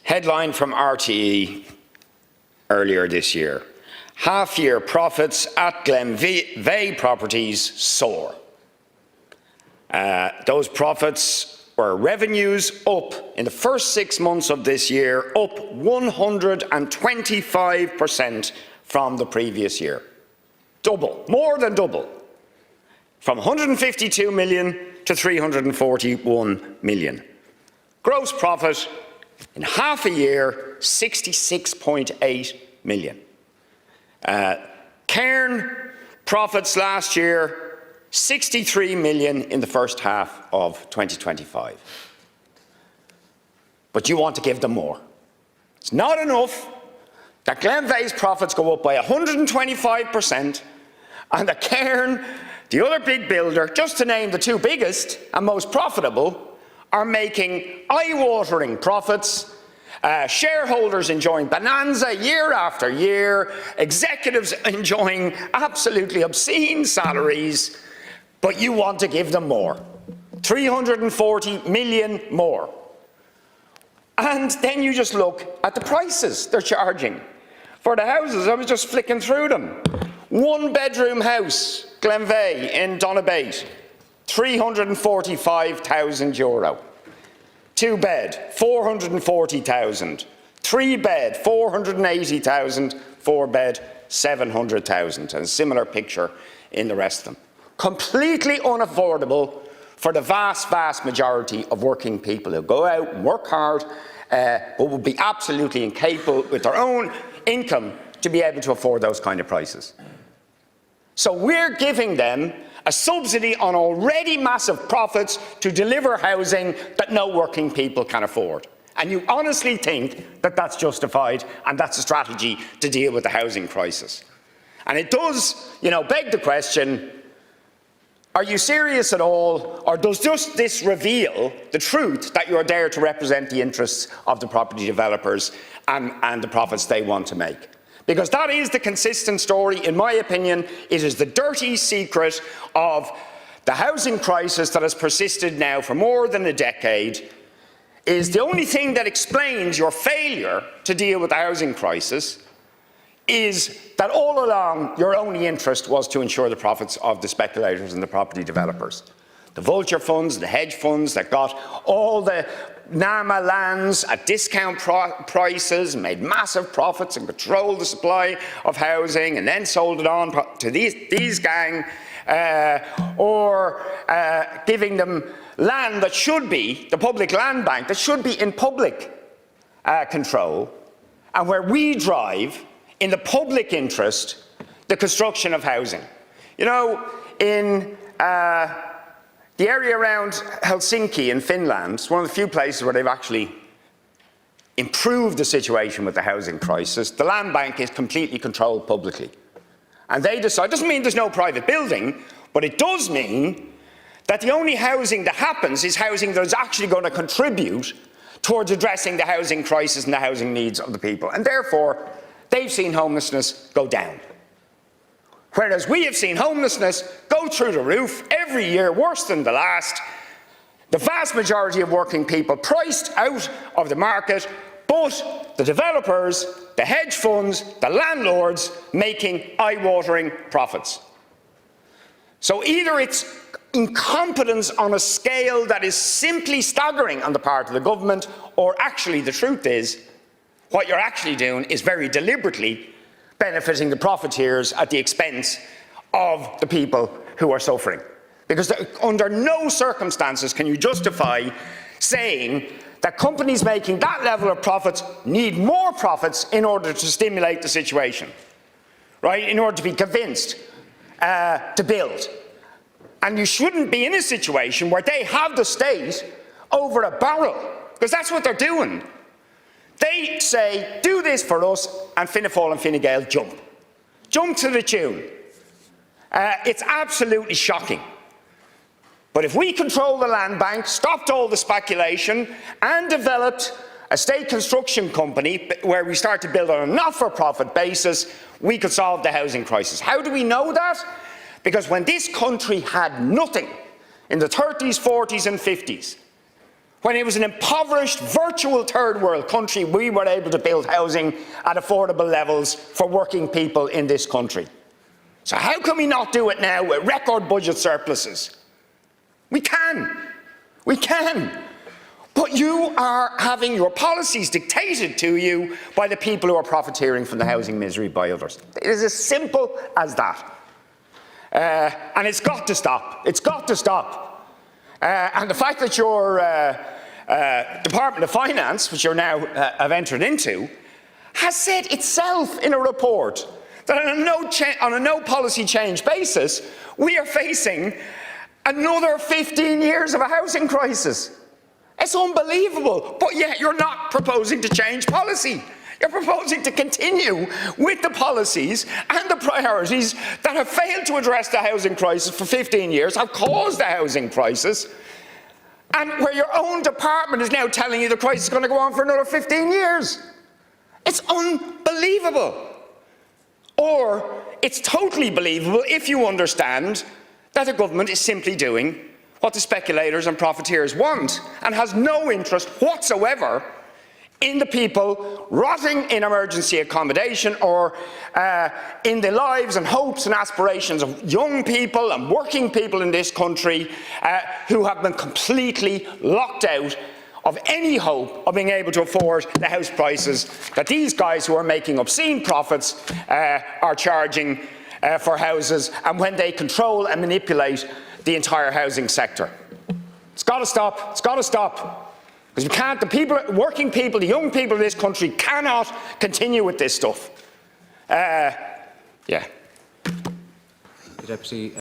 Headline from RTE earlier this year. Half-year profits at Glenveigh properties soar. Those profits were revenues up in the first 6 months of this year, up 125% from the previous year. Double, more than double. From 152 million to 341 million. Gross profit in half a year, 66.8 million. Cairn profits last year, 63 million in the first half of 2025. But you want to give them more. It's not enough that Glenveigh's profits go up by 125% and that Cairn, the other big builder, just to name the two biggest and most profitable, are making eye-watering profits, shareholders enjoying bonanza year after year, executives enjoying absolutely obscene salaries, but you want to give them more. 340 million more. And then you just look at the prices they're charging for the houses. I was just flicking through them. One-bedroom house, Glenveigh in Donabate, €345,000. Two-bed, 440,000. Three-bed, 480,000. Four-bed, 700,000. And a similar picture in the rest of them. Completely unaffordable for the vast, vast majority of working people who go out and work hard, but would be absolutely incapable with their own income to be able to afford those kind of prices. So we're giving them a subsidy on already massive profits to deliver housing that no working people can afford. And you honestly think that that's justified and that's a strategy to deal with the housing crisis. And it does, beg the question, are you serious at all, or does just this reveal the truth that you're there to represent the interests of the property developers and the profits they want to make? Because that is the consistent story, in my opinion. It is the dirty secret of the housing crisis that has persisted now for more than a decade. Is the only thing that explains your failure to deal with the housing crisis is that all along your only interest was to ensure the profits of the speculators and the property developers. The vulture funds, the hedge funds that got all the NAMA lands at discount prices, made massive profits and controlled the supply of housing and then sold it on to these gang, or giving them land that should be, the public land bank, that should be in public control, and where we drive, in the public interest, the construction of housing. In the area around Helsinki in Finland, it's one of the few places where they've actually improved the situation with the housing crisis. The land bank is completely controlled publicly. And they decide, doesn't mean there's no private building, but it does mean that the only housing that happens is housing that is actually going to contribute towards addressing the housing crisis and the housing needs of the people. And therefore, they've seen homelessness go down. Whereas we have seen homelessness go through the roof every year, worse than the last. The vast majority of working people priced out of the market, but the developers, the hedge funds, the landlords making eye-watering profits. So either it's incompetence on a scale that is simply staggering on the part of the government, or actually the truth is, what you're actually doing is very deliberately benefiting the profiteers at the expense of the people who are suffering. Because under no circumstances can you justify saying that companies making that level of profits need more profits in order to stimulate the situation, right? In order to be convinced to build. And you shouldn't be in a situation where they have the state over a barrel, because that's what they're doing. They say, do this for us, and Fianna Fáil and Fine Gael jump. Jump to the tune. It's absolutely shocking. But if we control the land bank, stopped all the speculation, and developed a state construction company where we start to build on a not-for-profit basis, we could solve the housing crisis. How do we know that? Because when this country had nothing in the 30s, 40s and 50s, When it was an impoverished, virtual third world country, we were able to build housing at affordable levels for working people in this country. So how can we not do it now with record budget surpluses? We can. We can. But you are having your policies dictated to you by the people who are profiteering from the housing misery by others. It is as simple as that. And it's got to stop. It's got to stop. And the fact that your Department of Finance, which you now have entered into, has said itself in a report that on a no policy change basis, we are facing another 15 years of a housing crisis. It's unbelievable, but yet you're not proposing to change policy. You're proposing to continue with the policies and the priorities that have failed to address the housing crisis for 15 years, have caused the housing crisis, and where your own department is now telling you the crisis is going to go on for another 15 years. It's unbelievable. Or it's totally believable if you understand that the government is simply doing what the speculators and profiteers want and has no interest whatsoever in the people rotting in emergency accommodation or in the lives and hopes and aspirations of young people and working people in this country who have been completely locked out of any hope of being able to afford the house prices that these guys who are making obscene profits are charging for houses, and when they control and manipulate the entire housing sector. It's got to stop. It's got to stop. Because we can't, the people, working people, the young people of this country cannot continue with this stuff. Yeah. Deputy.